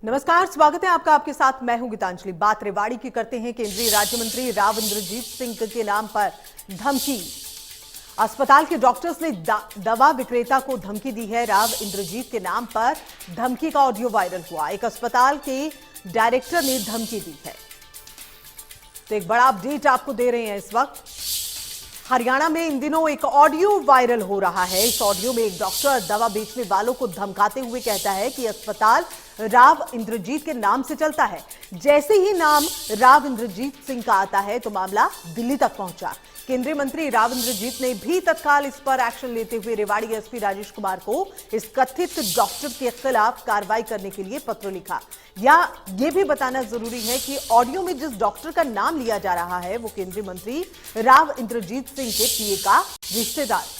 नमस्कार, स्वागत है आपका। आपके साथ मैं हूं गीतांजलि। बात रेवाड़ी की करते हैं। केंद्रीय राज्य मंत्री राव इंद्रजीत सिंह के नाम पर धमकी। अस्पताल के डॉक्टर्स ने दवा विक्रेता को धमकी दी है। राव इंद्रजीत के नाम पर धमकी का ऑडियो वायरल हुआ। एक अस्पताल के डायरेक्टर ने धमकी दी है। तो एक बड़ा अपडेट आपको दे रहे हैं इस वक्त। हरियाणा में इन दिनों एक ऑडियो वायरल हो रहा है। इस ऑडियो में एक डॉक्टर दवा बेचने वालों को धमकाते हुए कहता है कि अस्पताल राव इंद्रजीत के नाम से चलता है। जैसे ही नाम राव इंद्रजीत सिंह का आता है तो मामला दिल्ली तक पहुंचा। केंद्रीय मंत्री राव इंद्रजीत ने भी तत्काल इस पर एक्शन लेते हुए रेवाड़ी एसपी राजेश कुमार को इस कथित डॉक्टर के खिलाफ कार्रवाई करने के लिए पत्र लिखा। या ये भी बताना जरूरी है कि ऑडियो में जिस डॉक्टर का नाम लिया जा रहा है वो केंद्रीय मंत्री राव इंद्रजीत सिंह के पीए का रिश्तेदार।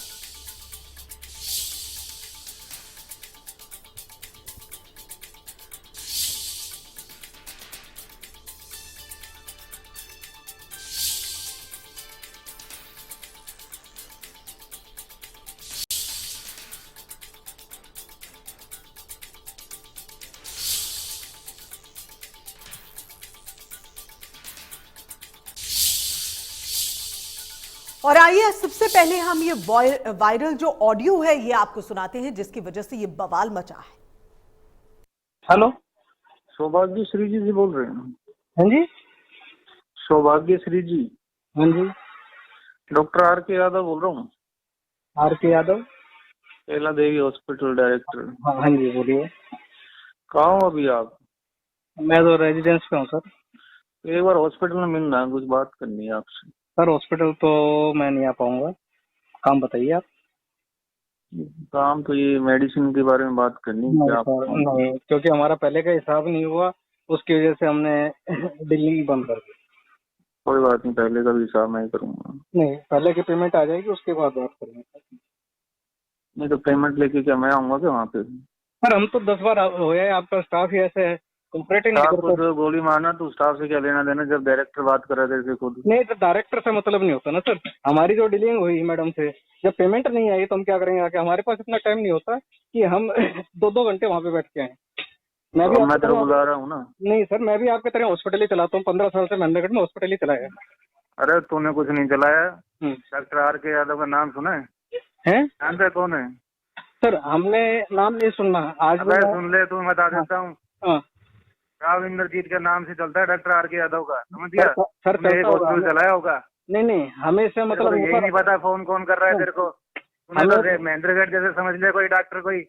और आइए सबसे पहले हम ये वायरल जो ऑडियो है ये आपको सुनाते हैं जिसकी वजह से ये बवाल मचा है। हेलो, सौभाग्यश्री जी बोल रहे हैं? हाँ जी, सौभाग्यश्री जी। हाँ जी, डॉक्टर आर के यादव बोल रहा हूँ। आर के यादव, कैला देवी हॉस्पिटल डायरेक्टर। हाँ जी, बोलिए। कहाँ हो अभी आप? मैं तो रेजिडेंस पे हूँ सर। एक बार हॉस्पिटल में मिलना है, कुछ बात करनी है आपसे। सर हॉस्पिटल तो मैं नहीं आ पाऊंगा। काम बताइए आप। काम तो ये मेडिसिन के बारे में बात करनी नहीं है सर, नहीं, क्योंकि हमारा पहले का हिसाब नहीं हुआ, उसकी वजह से हमने डीलिंग बंद कर दी। कोई बात नहीं, पहले का भी हिसाब मैं ही करूँगा। नहीं, पहले की पेमेंट आ जाएगी, उसके बाद बात करेंगे। नहीं तो पेमेंट लेके क्या मैं आऊंगा क्या वहाँ पे? सर हम तो 10 बार हो है, आपका स्टाफ ही ऐसे है, कॉपरेट ही नहीं स्टाफ को करता। जो गोली मारना तो स्टाफ से क्या लेना देना, जब डायरेक्टर बात कर रहे थे खुद। नहीं तो डायरेक्टर से मतलब नहीं होता ना सर। हमारी जो डीलिंग हुई मैडम से, जब पेमेंट नहीं आई तो हम क्या करेंगे आके? हमारे पास इतना टाइम नहीं होता कि हम 2-2 घंटे वहाँ पे बैठ के आए। मैं भी मैं तेरे को बुला रहा हूँ ना। नहीं सर, मैं भी आपके तरह हॉस्पिटल ही चलाता हूँ। 15 साल से महेंद्रगढ़ में हॉस्पिटल ही चलाया। अरे तूने कुछ नहीं चलाया। डॉक्टर आर के यादव का नाम सुना है? जानते है कौन है? सर हमने नाम नहीं सुनना आज। सुन ले, तू बता देता हूँ। राव इंद्रजीत के नाम से चलता है डॉक्टर आर के यादव का, समझ गया? सर हॉस्पिटल चलाया होगा। नहीं, हमेशा मतलब यही नहीं पता फोन कौन कर रहा है तेरे को? महेंद्रगढ़ जैसे समझ ले कोई डॉक्टर कोई।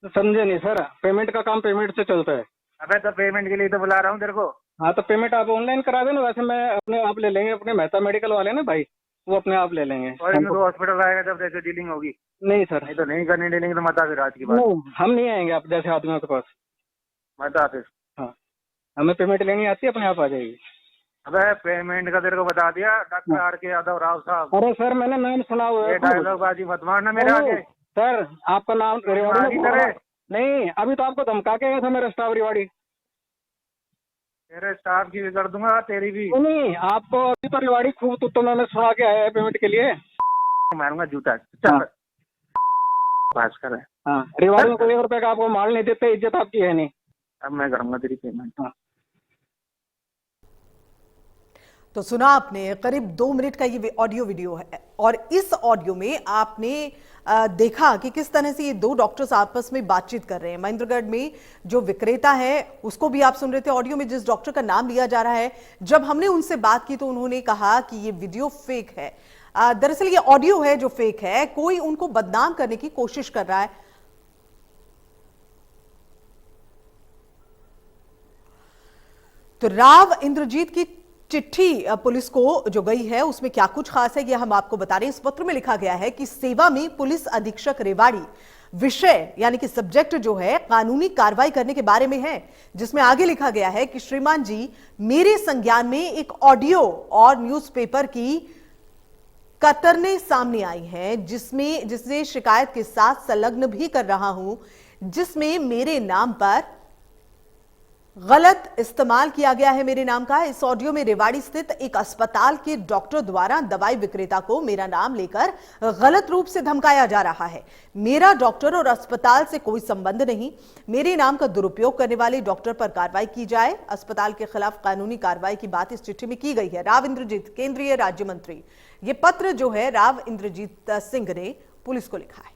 समझे नहीं सर, पेमेंट का काम पेमेंट से चलता है। अबे तो पेमेंट के लिए तो बुला रहा हूँ तेरे को। हाँ तो पेमेंट आप ऑनलाइन करा देना। वैसे मैं अपने आप ले लेंगे, अपने मेहता मेडिकल वाले ना भाई, वो अपने आप ले लेंगे। और इनको हॉस्पिटल आएगा जब जैसे डीलिंग होगी। नहीं सर, नहीं तो नहीं करनी डीलिंग तो मत आ फिर आज की बात। नहीं, हम नहीं आएंगे आप जैसे आदमियों के पास। मत आ फिर। हाँ, हमें पेमेंट लेनी आती है, अपने आप आ जाएगी। अबे पेमेंट का तेरे को बता दिया डॉक्टर आर के यादव राव साहब। अरे सर मैंने नाम सुना हुआ है। डायलॉग बाजी मत मारना मेरे आगे। सर आपका नाम रेवाड़ी में नहीं, अभी तो आपको धमका के गया था मेरा स्टाफ रेवाड़ी। तेरे स्टाफ की भी कर दूंगा, तेरी भी। नहीं, आपको अभी तो रेवाड़ी खूब तो मैंने सुना के आया है पेमेंट के लिए। मारूंगा जूता। चल बात कर। हाँ, रेवाड़ी में कोई रुपए का आपको माल नहीं देते, इज्जत आपकी है नहीं। अब मैं करूंगा तेरी पेमेंट। हाँ। तो सुना आपने, करीब 2 मिनट का ये ऑडियो वीडियो है और इस ऑडियो में आपने देखा कि किस तरह से ये 2 डॉक्टर्स आपस में बातचीत कर रहे हैं। महेंद्रगढ़ में जो विक्रेता है उसको भी आप सुन रहे थे। ऑडियो में जिस डॉक्टर का नाम लिया जा रहा है, जब हमने उनसे बात की तो उन्होंने कहा कि ये वीडियो फेक है। दरअसल ये ऑडियो है जो फेक है, कोई उनको बदनाम करने की कोशिश कर रहा है। तो राव इंद्रजीत की चिट्ठी पुलिस को जो गई है उसमें क्या कुछ खास है ये हम आपको बता रहे हैं। इस पत्र में लिखा गया है कि सेवा में पुलिस अधीक्षक रेवाड़ी, विषय यानी कि सब्जेक्ट जो है कानूनी कार्रवाई करने के बारे में है, जिसमें आगे लिखा गया है कि श्रीमान जी, मेरे संज्ञान में एक ऑडियो और न्यूज़पेपर की कतरने सामने आई हैं जिससे शिकायत के साथ संलग्न भी कर रहा हूं, जिसमें मेरे नाम पर गलत इस्तेमाल किया गया है मेरे नाम का। इस ऑडियो में रेवाड़ी स्थित एक अस्पताल के डॉक्टर द्वारा दवाई विक्रेता को मेरा नाम लेकर गलत रूप से धमकाया जा रहा है। मेरा डॉक्टर और अस्पताल से कोई संबंध नहीं। मेरे नाम का दुरुपयोग करने वाले डॉक्टर पर कार्रवाई की जाए। अस्पताल के खिलाफ कानूनी कार्रवाई की बात इस चिट्ठी में की गई है। राव इंद्रजीत, केंद्रीय राज्य मंत्री। ये पत्र जो है राव इंद्रजीत सिंह ने पुलिस को लिखा है।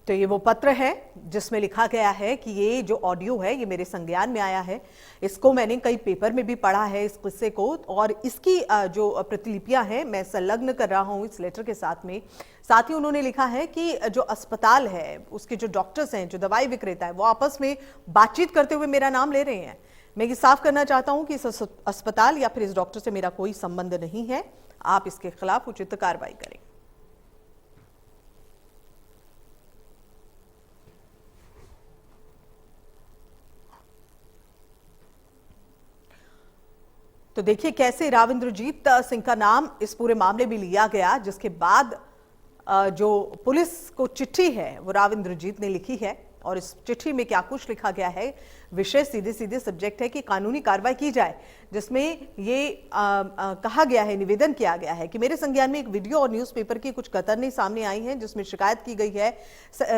तो ये वो पत्र है जिसमें लिखा गया है कि ये जो ऑडियो है ये मेरे संज्ञान में आया है। इसको मैंने कई पेपर में भी पढ़ा है इस किस्से को, और इसकी जो प्रतिलिपियां हैं मैं संलग्न कर रहा हूं इस लेटर के साथ में। साथ ही उन्होंने लिखा है कि जो अस्पताल है उसके जो डॉक्टर्स हैं, जो दवाई विक्रेता है, वो आपस में बातचीत करते हुए मेरा नाम ले रहे हैं। मैं ये साफ करना चाहता हूं कि इस अस्पताल या फिर इस डॉक्टर से मेरा कोई संबंध नहीं है। आप इसके खिलाफ उचित कार्रवाई करें। तो देखिए कैसे राव इंद्रजीत सिंह का नाम इस पूरे मामले में लिया गया, जिसके बाद जो पुलिस को चिट्ठी है वो राव इंद्रजीत ने लिखी है। और इस चिट्ठी में क्या कुछ लिखा गया है, विषय सीधे सीधे सब्जेक्ट है कि कानूनी कार्रवाई की जाए, जिसमें ये कहा गया है, निवेदन किया गया है कि मेरे संज्ञान में एक वीडियो और न्यूज़पेपर की कुछ कतरनी सामने आई है जिसमें शिकायत की गई है,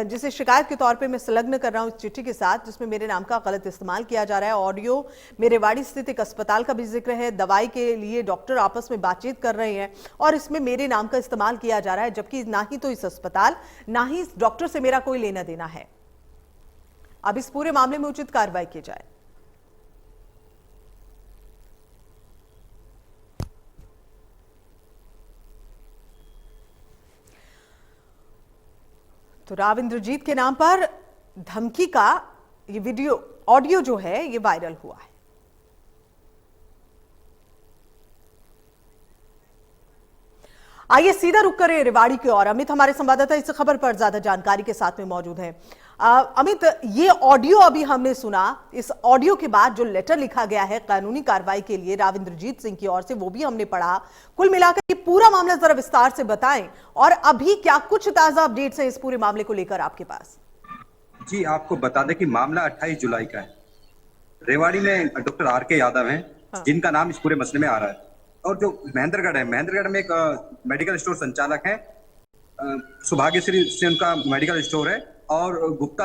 जिसे शिकायत के तौर पे मैं संलग्न कर रहा हूं इस चिट्ठी के साथ, जिसमें मेरे नाम का गलत इस्तेमाल किया जा रहा है। ऑडियो में रेवाड़ी स्थित एक अस्पताल का भी जिक्र है, दवाई के लिए डॉक्टर आपस में बातचीत कर रहे हैं और इसमें मेरे नाम का इस्तेमाल किया जा रहा है, जबकि ना ही तो इस अस्पताल ना ही इस डॉक्टर से मेरा कोई लेना देना है। अब इस पूरे मामले में उचित कार्रवाई की जाए। तो राव इंद्रजीत के नाम पर धमकी का ये वीडियो ऑडियो जो है ये वायरल हुआ है। आइए सीधा रुक करें रेवाड़ी की ओर। अमित हमारे संवाददाता इस खबर पर ज्यादा जानकारी के साथ में मौजूद हैं। अमित, ये ऑडियो अभी हमने सुना, इस ऑडियो के बाद जो लेटर लिखा गया है कानूनी कार्रवाई के लिए राव इंद्रजीत सिंह की ओर से, वो भी हमने पढ़ा। कुल मिलाकर ये पूरा मामला जरा विस्तार से बताएं और अभी क्या कुछ ताजा अपडेट्स हैं इस पूरे मामले को लेकर आपके पास? जी, आपको बता दें कि मामला 28 जुलाई का है। रेवाड़ी में डॉक्टर आर.के. यादव हैं, जिनका नाम इस पूरे मसले में आ रहा है। और जो महेंद्रगढ़ में एक मेडिकल स्टोर संचालक है, सौभाग्यश्री से उनका मेडिकल स्टोर है, और गुप्ता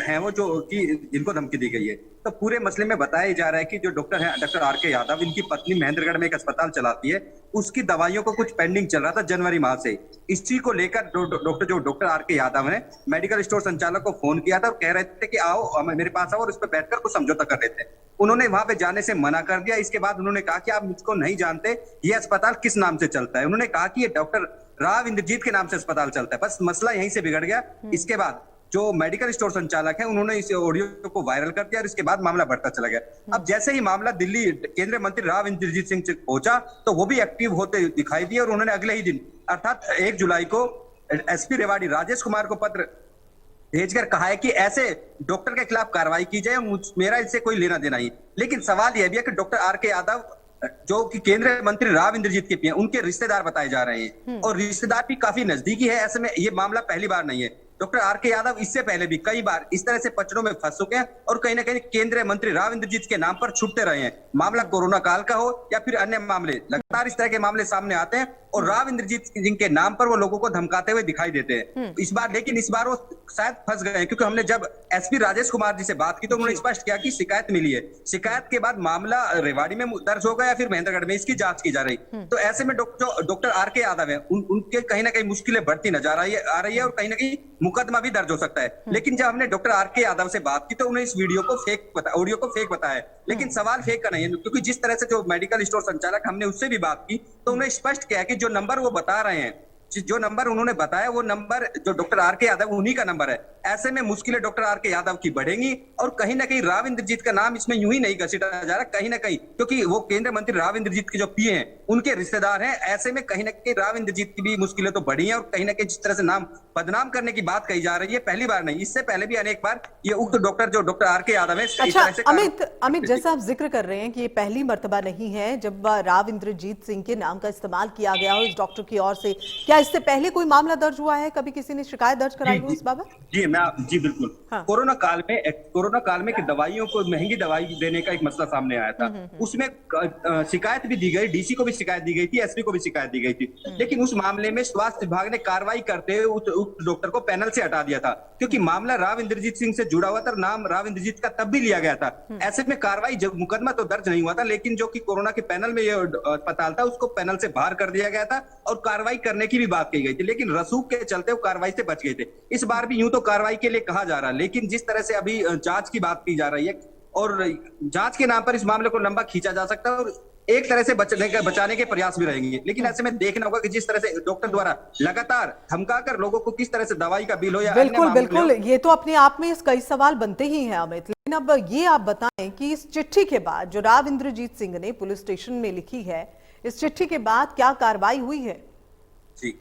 हैं वो जो कि जिनको धमकी दी गई है। तो पूरे मसले में बताया जा रहा है कि जो डॉक्टर है डॉक्टर आर.के. यादव, इनकी पत्नी महेंद्रगढ़ में एक अस्पताल चलाती है, उसकी दवाइयों को कुछ पेंडिंग चल रहा था जनवरी माह से। इसी को लेकर डॉक्टर आर.के. यादव ने मेडिकल स्टोर संचालक को फोन किया था और कह रहे थे कि आओ मेरे पास आओ, और उस पर बैठकर कुछ समझौता कर रहे थे। उन्होंने वहां पे जाने से मना कर दिया। इसके बाद उन्होंने कहा कि आप मुझको नहीं जानते ये अस्पताल किस नाम से चलता है। उन्होंने कहा कि ये डॉक्टर राव इंद्रजीत के नाम से अस्पताल चलता है। बस मसला यहीं से बिगड़ गया। इसके बाद जो मेडिकल स्टोर संचालक है उन्होंने इस ऑडियो को वायरल कर दिया और इसके बाद मामला बढ़ता चला गया। अब जैसे ही मामला दिल्ली केंद्रीय मंत्री राव इंद्रजीत सिंह तक पहुंचा तो वो भी एक्टिव होते दिखाई दिए, और उन्होंने अगले ही दिन अर्थात 1 जुलाई को एसपी रेवाड़ी राजेश कुमार को पत्र भेजकर कहा है कि ऐसे डॉक्टर के खिलाफ कार्रवाई की जाए, मेरा इससे कोई लेना देना नहीं। लेकिन सवाल यह भी है कि डॉक्टर आर.के. यादव जो कि केंद्रीय मंत्री राव इंद्रजीत के पी हैं, उनके रिश्तेदार बताए जा रहे हैं, और रिश्तेदार भी काफी नजदीकी है। ऐसे में ये मामला पहली बार नहीं है। Doctor R K. यादव इससे पहले भी कई बार इस तरह से पचड़ों में फंस चुके हैं और कहीं ना कहीं केंद्रीय मंत्री राव इंद्रजीत के नाम पर छुटते रहे हैं। मामला कोरोना काल का हो या फिर अन्य मामले, लगातार इस तरह के मामले सामने आते हैं और राव इंद्रजीत सिंह के नाम पर वो लोगों को धमकाते हुए दिखाई देते हैं। इस बार वो शायद फंस गए, क्योंकि हमने जब एसपी राजेश कुमार जी से बात की तो उन्होंने स्पष्ट किया कि शिकायत मिली है, शिकायत के बाद मामला रेवाड़ी में दर्ज होगा या फिर महेंद्रगढ़ में, इसकी जांच की जा रही। तो ऐसे में डॉक्टर आर.के. यादव है, उनके कहीं ना कहीं मुश्किलें बढ़ती नजर आ रही है और कहीं ना कहीं मुकदमा भी दर्ज हो सकता है। लेकिन जब हमने डॉक्टर आर.के. यादव से बात की तो उन्हें इस ऑडियो को फेक बताया। लेकिन सवाल फेक का नहीं है, क्योंकि जिस तरह से जो मेडिकल स्टोर संचालक, हमने उससे भी बात की तो उन्हें स्पष्ट किया कि जो नंबर वो बता रहे हैं, जो नंबर उन्होंने बताया वो नंबर जो डॉक्टर आर.के. यादव उन्हीं का नंबर है। ऐसे में मुश्किलें डॉक्टर आर के यादव की बढ़ेंगी और कहीं ना कहीं राव इंद्रजीत का नाम इसमें यूं ही नहीं घसीटा जा रहा, कहीं ना कहीं क्योंकि वो केंद्रीय मंत्री राव इंद्रजीत के जो पीए हैं उनके रिश्तेदार हैं। ऐसे में कहीं ना कहीं राव इंद्रजीत की भी मुश्किलें तो बढ़ी हैं और कहीं ना कहीं जिस तरह से नाम बदनाम करने की बात कही जा रही है, पहली बार नहीं, इससे पहले भी अनेक बार ये उक्त डॉक्टर जो डॉक्टर आर के यादव है। अच्छा अमित जैसा आप जिक्र कर रहे हैं कि ये पहली मर्तबा नहीं है जब राव इंद्रजीत सिंह के नाम का इस्तेमाल किया गया हो इस डॉक्टर की ओर से, क्या इससे पहले कोई मामला दर्ज हुआ है, कभी किसी ने शिकायत दर्ज कराई हो इस बाबत? जी बिल्कुल। हाँ। कोरोना काल में कि दवाइयों को महंगी दवाई देने का एक मसला सामने आया था, उसमें शिकायत भी दी गई, डीसी को भी शिकायत दी गई थी, एसपी को भी शिकायत दी गई थी, लेकिन उस मामले में स्वास्थ्य विभाग ने कार्रवाई करते हुए उस डॉक्टर को पैनल से हटा दिया था क्योंकि मामला राव इंद्रजीत सिंह से जुड़ा हुआ था, नाम राव इंद्रजीत का तब भी लिया गया था। ऐसे में कार्रवाई, जब मुकदमा तो दर्ज नहीं हुआ था, लेकिन जो कि कोरोना के पैनल में ये अस्पताल था उसको पैनल से बाहर कर दिया गया था और कार्रवाई करने की भी बात कही गई थी, लेकिन रसूख के चलते वो कार्रवाई से बच गए थे। इस बार भी यूं तो कार्रवाई के लिए कहा जा रहा है, लेकिन जिस तरह से अभी जांच की बात की जा रही है और जांच के नाम पर इस मामले को लंबा खींचा जा सकता है और एक तरह से बचाने के प्रयास भी रहेंगे, लेकिन ऐसे में देखना होगा कि जिस तरह से डॉक्टर द्वारा लगातार धमकाकर लोगों को किस तरह से दवाई का बिल हो या बिल्कुल ये तो अपने आप में कई सवाल बनते ही हैं अमित, लेकिन अब ये आप बताएं कि इस चिट्ठी के बाद जो राव इंद्रजीत सिंह ने पुलिस स्टेशन में लिखी है, इस चिट्ठी के बाद क्या कार्रवाई हुई है? जी,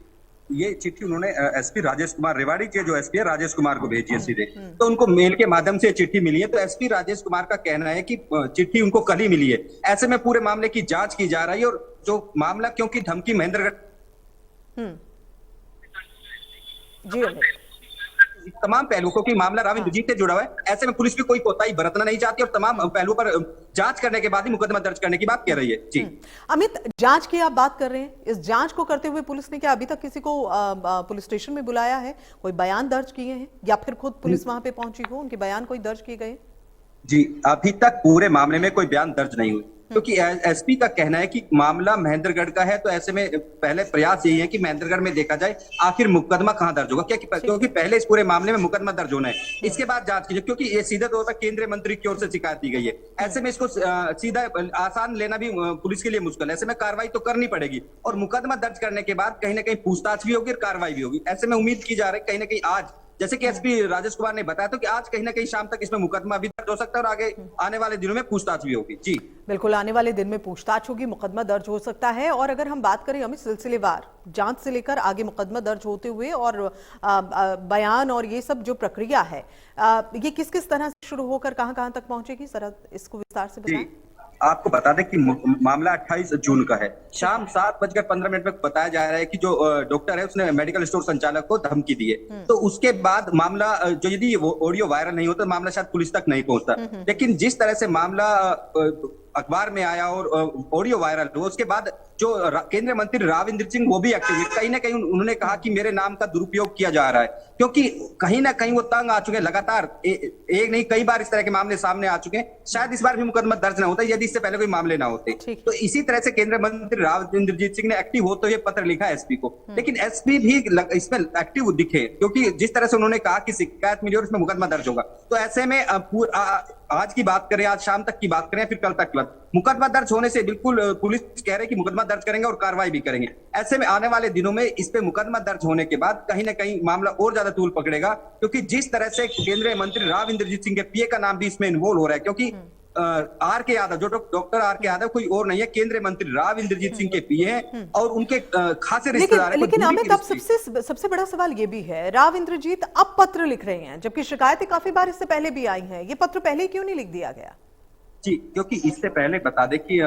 ये चिट्ठी उन्होंने एसपी राजेश कुमार, रेवाड़ी के जो एसपी है राजेश कुमार को भेजी है सीधे, तो उनको मेल के माध्यम से चिट्ठी मिली है। तो एसपी राजेश कुमार का कहना है कि चिट्ठी उनको कल ही मिली है। ऐसे में पूरे मामले की जांच की जा रही है और जो मामला, क्योंकि धमकी महेंद्रगढ़ जी तमाम पहलुओं को, कि मामला राव इंद्रजीत से जुड़ा हुआ है, ऐसे में पुलिस भी कोई कोताही बरतना नहीं चाहती और तमाम पहलुओं पर जांच करने के बाद ही मुकदमा दर्ज करने की बात कह रही है। जी अमित, जांच की आप बात कर रहे हैं, इस जांच को करते हुए पुलिस ने क्या अभी तक किसी को पुलिस स्टेशन में बुलाया है, कोई बयान दर्ज किए हैं या फिर खुद पुलिस वहां पे पहुंची हो, उनके बयान कोई दर्ज किए गए? जी, अभी तक पूरे मामले में कोई बयान दर्ज नहीं हुई क्योंकि एसपी का कहना है कि मामला महेंद्रगढ़ का है, तो ऐसे में पहले प्रयास यही है कि महेंद्रगढ़ में देखा जाए आखिर मुकदमा कहां दर्ज होगा, क्योंकि पहले इस पूरे मामले में मुकदमा दर्ज होना है, इसके बाद जांच कीजिए, क्योंकि ये सीधे तौर पर केंद्रीय मंत्री की ओर से शिकायत दी गई है। ऐसे में इसको सीधा आसान लेना भी पुलिस के लिए मुश्किल है। ऐसे में कार्रवाई तो करनी पड़ेगी और मुकदमा दर्ज करने के बाद कहीं ना कहीं पूछताछ भी होगी और कार्रवाई भी होगी। ऐसे में उम्मीद की जा रही है कहीं ना कहीं आज, जैसे कि एसपी राजेश कुमार ने बताया तो कि आज कहीं ना कहीं शाम तक इसमें मुकदमा भी दर्ज हो सकता है और आगे आने वाले दिनों में पूछताछ भी होगी। जी बिल्कुल, आने वाले दिन में पूछताछ होगी, मुकदमा दर्ज हो सकता है। और अगर हम बात करें अमित, सिलसिलेवार जांच से लेकर आगे मुकदमा दर्ज होते हुए और बयान और ये सब जो प्रक्रिया है, ये किस किस तरह से शुरू होकर कहां तक पहुंचेगी, जरा इसको विस्तार से बताएं। आपको बता दें कि मामला 28 जून का है, शाम 7:15 में बताया जा रहा है कि जो डॉक्टर है उसने मेडिकल स्टोर संचालक को धमकी दी है। तो उसके बाद मामला, जो यदि वो ऑडियो वायरल नहीं होता, मामला शायद पुलिस तक नहीं पहुंचता, लेकिन जिस तरह से मामला अखबार में आया और ऑडियो वायरल हुआ, उसके बाद जो केंद्रीय मंत्री राव इंद्र सिंह वो भी एक्टिव हुए। कहीं ना कहीं उन्होंने कहा कि मेरे नाम का दुरुपयोग किया जा रहा है, क्योंकि कहीं ना कहीं वो तंग आ चुके हैं, लगातार एक नहीं कई बार इस तरह के मामले सामने आ चुके हैं। शायद इस बार भी मुकदमा दर्ज ना होता यदि इससे पहले कोई मामले ना होते। तो इसी तरह से केंद्रीय मंत्री राव इंद्रजीत सिंह ने एक्टिव होते हुए पत्र लिखा एसपी को, लेकिन एसपी भी इसमें एक्टिव दिखे, क्योंकि जिस तरह से उन्होंने कहा कि शिकायत मिली और इसमें मुकदमा दर्ज होगा। तो ऐसे में आज की बात करें, आज शाम तक की बात करें, फिर कल तक की बात, मुकदमा दर्ज होने से बिल्कुल पुलिस कह रही है कि मुकदमा दर्ज करेंगे और कार्रवाई भी करेंगे। ऐसे में आने वाले दिनों में इस पे मुकदमा दर्ज होने के बाद कहीं ना कहीं मामला और ज्यादा तूल पकड़ेगा, क्योंकि जिस तरह से केंद्रीय मंत्री राव इंद्रजीत सिंह के पीए का नाम भी इसमें इन्वॉल्व हो रहा है, क्योंकि आर के यादव, जो डॉक्टर आर के यादव कोई और नहीं है, केंद्रीय मंत्री राव इंद्रजीत सिंह के पीए हैं और उनके खासे रिश्तेदार हैं। लेकिन अमित, अब सबसे बड़ा सवाल ये भी है, राव इंद्रजीत अब पत्र लिख रहे हैं, जबकि शिकायतें काफी बार इससे पहले भी आई हैं, ये पत्र पहले क्यों नहीं लिख दिया गया? जी, क्योंकि इससे पहले बता दें कि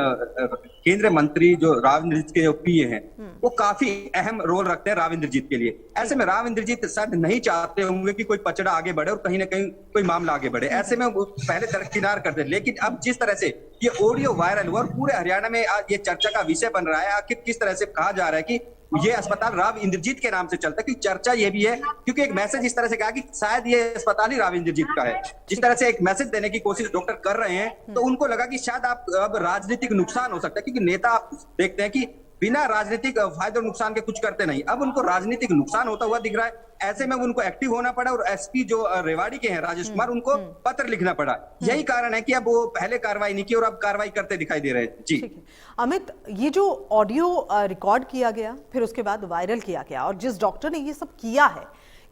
केंद्रीय मंत्री जो राव इंद्रजीत के पीए हैं वो काफी अहम रोल रखते हैं राव इंद्रजीत के लिए। ऐसे में राव इंद्रजीत शायद नहीं चाहते होंगे कि कोई पचड़ा आगे बढ़े और कहीं ना कहीं कोई मामला आगे बढ़े, ऐसे में वो पहले दरकिनार करते। लेकिन अब जिस तरह से ये ऑडियो वायरल हुआ और पूरे हरियाणा में आज ये चर्चा का विषय बन रहा है, आखिर किस तरह से कहा जा रहा है कि ये अस्पताल राव इंद्रजीत के नाम से चलता है, क्योंकि चर्चा ये भी है, क्योंकि एक मैसेज इस तरह से कहा कि शायद ये अस्पताल ही राव इंद्रजीत का है। जिस तरह से एक मैसेज देने की कोशिश डॉक्टर कर रहे हैं, तो उनको लगा कि शायद आप अब राजनीतिक नुकसान हो सकता है, क्योंकि नेता आप देखते हैं कि बिना राजनीतिक फायदे और नुकसान के कुछ करते नहीं। अब उनको राजनीतिक नुकसान होता हुआ दिख रहा है, ऐसे में उनको एक्टिव होना पड़ा और एसपी जो रेवाड़ी के हैं राजेश कुमार, उनको पत्र लिखना पड़ा। यही कारण है कि अब वो पहले कार्रवाई नहीं की और अब कार्रवाई करते दिखाई दे रहे हैं। जी अमित, ये जो ऑडियो रिकॉर्ड किया गया, फिर उसके बाद वायरल किया गया, और जिस डॉक्टर ने ये सब किया है,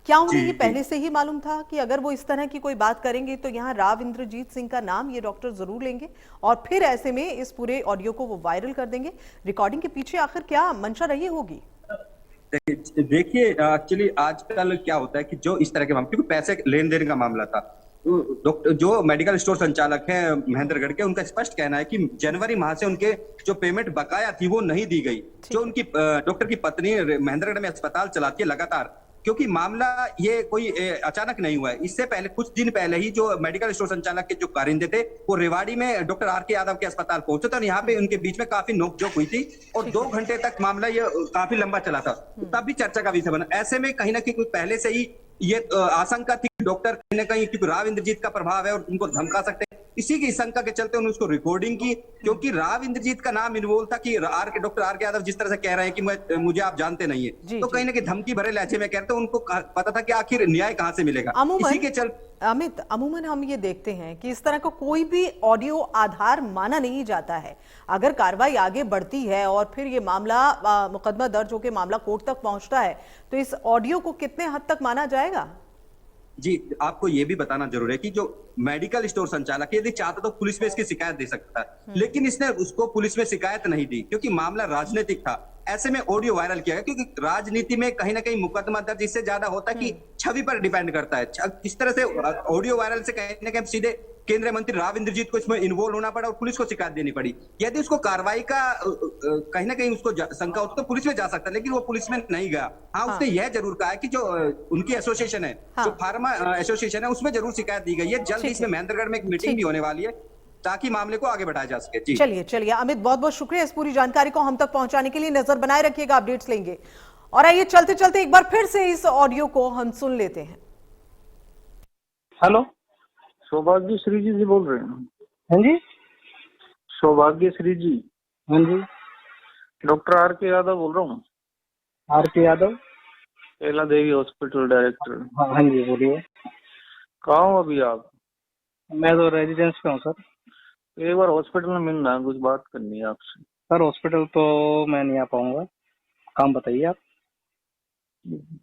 क्या उन्हें जी, ये जी। पहले से ही मालूम था कि अगर वो इस तरह की कोई बात करेंगे तो यहाँ राव इंद्रजीत सिंह का नाम ये डॉक्टर जरूर लेंगे और फिर ऐसे में इस पूरे ऑडियो को वो वायरल कर देंगे? रिकॉर्डिंग के पीछे आखिर क्या मंशा रही होगी? देखिए, एक्चुअली आजकल क्या होता है कि जो इस तरह के मामले, क्योंकि पैसे लेन देन का मामला था, तो डॉक्टर जो मेडिकल स्टोर संचालक हैं महेंद्रगढ़ के, उनका स्पष्ट कहना है कि जनवरी माह से उनके जो पेमेंट बकाया थी वो नहीं दी गई। जो उनकी डॉक्टर की पत्नी महेंद्रगढ़ में अस्पताल चलाती है लगातार, क्योंकि मामला ये कोई अचानक नहीं हुआ है। इससे पहले कुछ दिन पहले ही जो मेडिकल स्टोर संचालक के जो कारिंदे थे वो रेवाड़ी में डॉक्टर आर.के. यादव के अस्पताल पहुंचे थे और यहाँ पे उनके बीच में काफी नोकझोंक हुई थी और 2 घंटे तक मामला ये काफी लंबा चला था। तब भी चर्चा का विषय बना। ऐसे में कहीं ना कहीं पहले से ही ये आशंका थी कि डॉक्टर कहीं ना कहीं, क्योंकि राव इंद्रजीत का प्रभाव है और उनको धमका सकते हैं, इसी की शंका के चलते उन्होंने उसको रिकॉर्डिंग की, क्योंकि राव इंद्रजीत का नाम इन्वॉल्व था कि डॉक्टर आर.के. यादव जिस तरह से कह रहे हैं कि मुझे आप जानते नहीं है, तो कहीं ना कहीं धमकी भरे लहजे में कहते, उनको पता था कि आखिर न्याय कहां से मिलेगा। इसी के चल अमित, अमूमन हम ये देखते हैं कि इस तरह का कोई भी ऑडियो आधार माना नहीं जाता है। अगर कार्रवाई आगे बढ़ती है और फिर ये मामला मुकदमा दर्ज होकर मामला कोर्ट तक पहुंचता है तो इस ऑडियो को कितने हद तक माना जाएगा? जी, आपको ये भी बताना जरूरी है कि जो मेडिकल स्टोर संचालक यदि चाहता तो पुलिस में इसकी शिकायत दे सकता है, लेकिन इसने उसको पुलिस में शिकायत नहीं दी क्योंकि मामला राजनीतिक था। ऐसे में ऑडियो वायरल किया गया, क्योंकि राजनीति में कहीं ना कहीं मुकदमा दर्ज इससे ज्यादा होता है कि छवि पर डिपेंड करता है। इस तरह से ऑडियो वायरल से कहीं ना कहीं सीधे केंद्रीय मंत्री राव इंद्रजीत को इसमें इन्वॉल्व होना पड़ा और पुलिस को शिकायत देनी पड़ी। यदि उसको कार्रवाई का कहीं ना कहीं उसको शंका होती तो पुलिस में जा सकता, लेकिन वो पुलिस में नहीं गया। हाँ, उसने यह जरूर कहा है कि जो उनकी एसोसिएशन है, जो फार्मा एसोसिएशन है, उसमें जरूर शिकायत दी गई है। जल्द ही इसमें महेंद्रगढ़ में एक मीटिंग भी होने वाली है ताकि मामले को आगे बढ़ाया जा सके। जी चलिए अमित, बहुत बहुत शुक्रिया इस पूरी जानकारी को हम तक पहुंचाने के लिए। नजर बनाए रखिएगा, अपडेट्स लेंगे। और आइए चलते चलते एक बार फिर से इस ऑडियो को हम सुन लेते हैं। हेलो, सौभाग्यश्री जी बोल रहे हैं? हाँ जी, सौभाग्यश्री जी? हाँ जी, डॉक्टर आर.के. यादव बोल रहा हूँ। आर.के. यादव, कैला देवी हॉस्पिटल डायरेक्टर। हाँ जी, बोलिए। कहाँ हो अभी आप? मैं तो रेजिडेंस पे हूँ सर। एक बार हॉस्पिटल में मिलना है, कुछ बात करनी है आपसे। सर हॉस्पिटल तो मैं नहीं आ पाऊंगा, काम बताइए आप।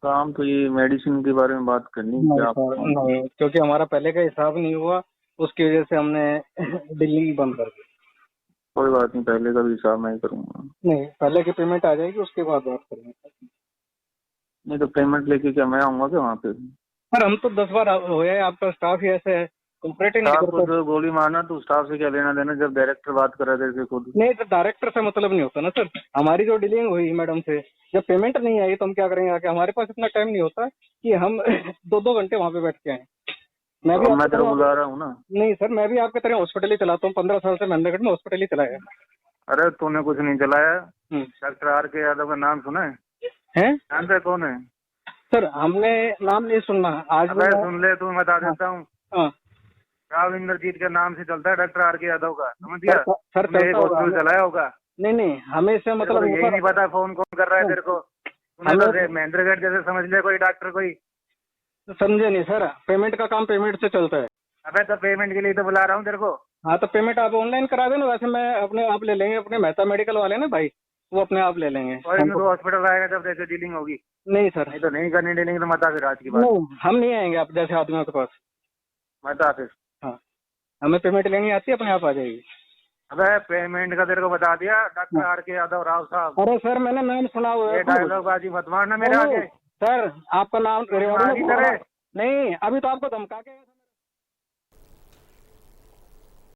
काम तो ये मेडिसिन के बारे में बात करनी नहीं है। सर, नहीं, क्योंकि हमारा पहले का हिसाब नहीं हुआ, उसकी वजह से हमने दिल्ली बंद कर दी। कोई बात नहीं, पहले का भी हिसाब मैं करूंगा। नहीं, पहले की पेमेंट आ जाएगी, उसके बाद बात करेंगे। नहीं तो पेमेंट लेके क्या मैं आऊंगा क्या वहाँ पे? सर हम तो 10 बार हो गए, आपका स्टाफ ही ऐसे है, कॉपरेट नहीं स्टाफ को करता। जो गोली मारना तो स्टाफ से क्या लेना देना, जब डायरेक्टर बात कर रहे थे खुद। नहीं तो डायरेक्टर से मतलब नहीं होता ना सर। हमारी जो डीलिंग हुई मैडम से, जब पेमेंट नहीं आई तो हम क्या करेंगे आके? हमारे पास इतना टाइम नहीं होता कि हम 2-2 घंटे वहाँ पे बैठ के आए। मैं तेरे बुला रहा हूँ ना। नहीं सर, मैं भी आपके तरह हॉस्पिटल ही चलाता हूँ, 15 साल से महेंद्रगढ़ में हॉस्पिटल ही चलाया। अरे तूने कुछ नहीं चलाया। Doctor R K. यादव का नाम सुना है? जानते है कौन है? सर हमने नाम नहीं सुनना आज। सुन ले, तू बता देता हूँ। राव इंद्रजीत के नाम से चलता है डॉक्टर आर.के. यादव का, समझ गया? सर हॉस्पिटल चलाया होगा। नहीं, हमेशा मतलब यही नहीं पता फोन कौन कर रहा है तेरे को? महेंद्रगढ़ जैसे समझ ले कोई डॉक्टर कोई। समझे नहीं सर, पेमेंट का काम पेमेंट से चलता है। अबे तो पेमेंट के लिए तो बुला रहा हूँ तेरे को। हाँ तो पेमेंट आप ऑनलाइन करा देना, वैसे मैं अपने आप ले लेंगे, अपने मेहता मेडिकल वाले ना भाई, वो अपने आप ले लेंगे। तो हॉस्पिटल आएगा जब जैसे डीलिंग होगी। नहीं सर, नहीं तो नहीं करनी डीलिंग तो मत आ फिर आज की बात। नहीं, हम नहीं आएंगे आप जैसे आदमियों के पास। मत आ फिर। हाँ, हमें पेमेंट लेनी आती है, अपने आप आ जाएगी। अबे पेमेंट का तेरे को बता दिया डॉक्टर आर.के. यादव राव साहब। अरे सर मैंने नाम सुना हुआ है। डायलॉग बाजी मत मारना मेरे आगे। सर आपका नाम नहीं, अभी तो आपको धमका के